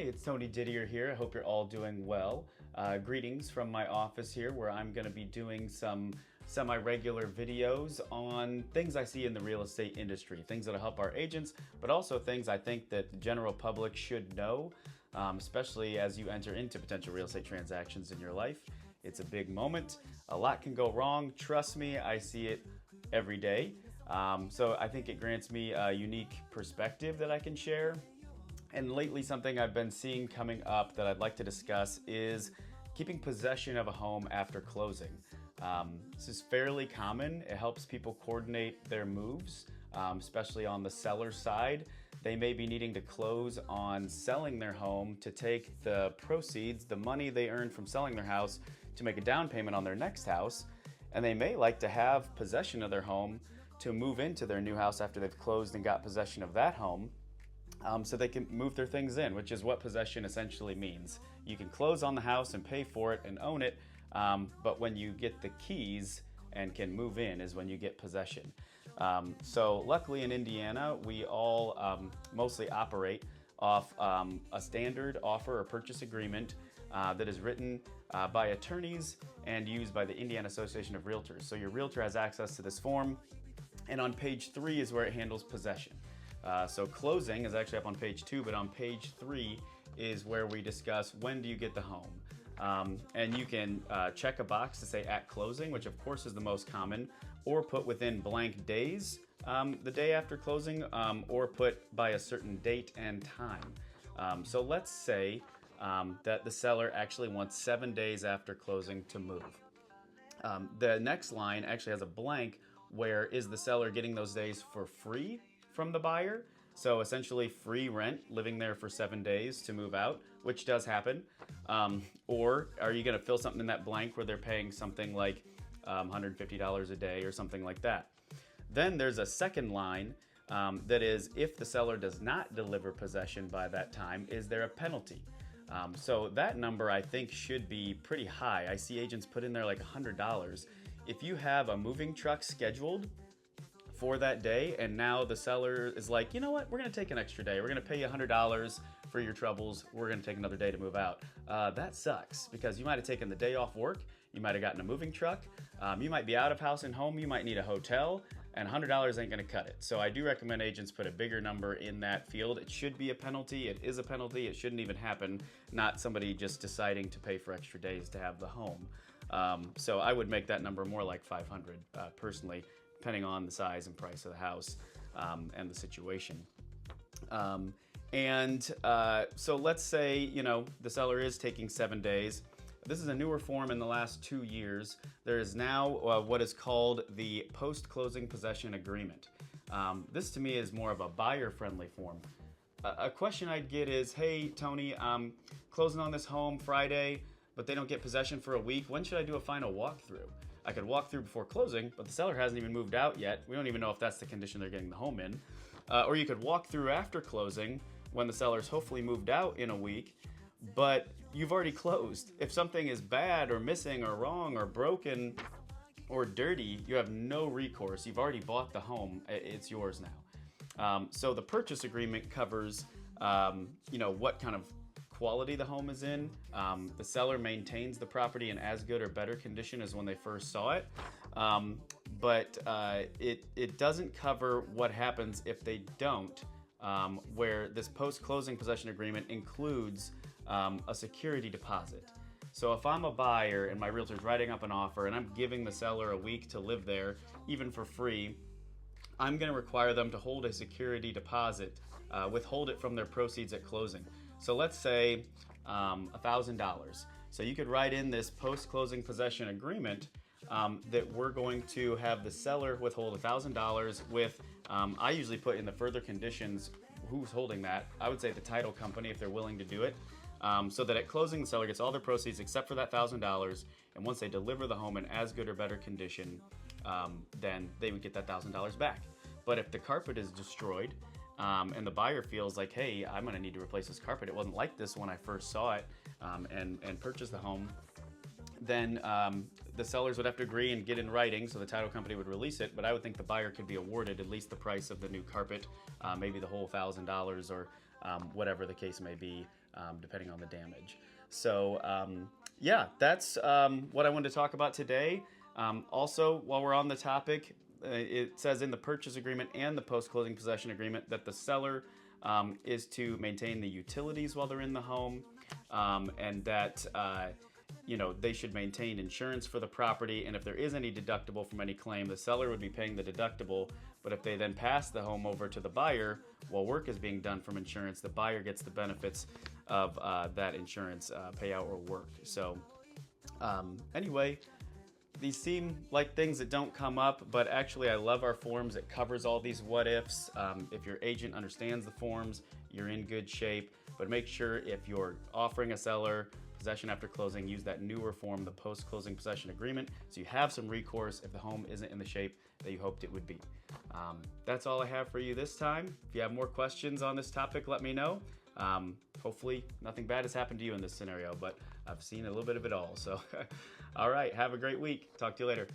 Hey, it's Tony Didier here. I hope you're all doing well. Greetings from my office here, where I'm going to be doing some semi-regular videos on things I see in the real estate industry, things that'll help our agents, but also things I think that the general public should know, especially as you enter into potential real estate transactions in your life. It's a big moment. A lot can go wrong. Trust me, I see it every day. So I think it grants me a unique perspective that I can share. And lately, something I've been seeing coming up that I'd like to discuss is keeping possession of a home after closing. This is fairly common. It helps people coordinate their moves, especially on the seller side. They may be needing to close on selling their home to take the proceeds, the money they earned from selling their house, to make a down payment on their next house. And they may like to have possession of their home to move into their new house after they've closed and got possession of that home. So they can move their things in, which is what possession essentially means. You can close on the house and pay for it and own it, but when you get the keys and can move in is when you get possession. So luckily in Indiana, we all mostly operate off a standard offer or purchase agreement that is written by attorneys and used by the Indiana Association of Realtors. So your realtor has access to this form, and on page 3 is where it handles possession. So closing is actually up on page 2, but on page 3 is where we discuss when do you get the home. And you can check a box to say at closing, which of course is the most common, or put within blank days the day after closing, or put by a certain date and time. So let's say that the seller actually wants 7 days after closing to move. The next line actually has a blank where is the seller getting those days for free from the buyer, so essentially free rent, living there for 7 days to move out, which does happen, or are you going to fill something in that blank where they're paying something like $150 a day or something like that. Then there's a second line that is if the seller does not deliver possession by that time, is there a penalty? So that number I think should be pretty high. I see agents put in there like $100. If you have a moving truck scheduled for that day, and now the seller is like, you know what, we're going to take an extra day. We're going to pay you $100 for your troubles. We're going to take another day to move out. That sucks because you might have taken the day off work. You might have gotten a moving truck. You might be out of house and home. You might need a hotel, and $100 ain't going to cut it. So I do recommend agents put a bigger number in that field. It should be a penalty. It is a penalty. It shouldn't even happen. Not somebody just deciding to pay for extra days to have the home. So I would make that number more like 500 personally, depending on the size and price of the house and the situation. So let's say, you know, the seller is taking 7 days. This is a newer form in the last 2 years. There is now what is called the post-closing possession agreement. This to me is more of a buyer-friendly form. A question I'd get is, hey, Tony, I'm closing on this home Friday, but they don't get possession for a week. When should I do a final walkthrough? I could walk through before closing, but the seller hasn't even moved out yet. We don't even know if that's the condition they're getting the home in. Or you could walk through after closing when the seller's hopefully moved out in a week, but you've already closed. If something is bad or missing or wrong or broken or dirty, you have no recourse. You've already bought the home. It's yours now. So the purchase agreement covers, what kind of quality the home is in. The seller maintains the property in as good or better condition as when they first saw it. But it doesn't cover what happens if they don't, where this post-closing possession agreement includes a security deposit. So if I'm a buyer and my realtor's writing up an offer and I'm giving the seller a week to live there, even for free, I'm going to require them to hold a security deposit, withhold it from their proceeds at closing. So let's say $1,000. So you could write in this post-closing possession agreement that we're going to have the seller withhold $1,000 with, I usually put in the further conditions who's holding that. I would say the title company if they're willing to do it. So that at closing the seller gets all their proceeds except for that $1,000, and once they deliver the home in as good or better condition, then they would get that $1,000 back. But if the carpet is destroyed, and the buyer feels like, hey, I'm going to need to replace this carpet. It wasn't like this when I first saw it and purchased the home. Then the sellers would have to agree and get in writing, so the title company would release it. But I would think the buyer could be awarded at least the price of the new carpet, maybe the whole $1,000 or whatever the case may be. depending on the damage. So yeah, that's what I wanted to talk about today. Also, while we're on the topic, it says in the purchase agreement and the post-closing possession agreement that the seller is to maintain the utilities while they're in the home, and that they should maintain insurance for the property. And if there is any deductible from any claim, the seller would be paying the deductible. But if they then pass the home over to the buyer while work is being done from insurance, the buyer gets the benefits of that insurance payout or work. So anyway, these seem like things that don't come up, but actually I love our forms. It covers all these what ifs. If your agent understands the forms, you're in good shape. But make sure if you're offering a seller possession after closing, use that newer form, the post-closing possession agreement, so you have some recourse if the home isn't in the shape that you hoped it would be. That's all I have for you this time. If you have more questions on this topic, let me know. Hopefully nothing bad has happened to you in this scenario, but I've seen a little bit of it all. So all right, have a great week. Talk to you later.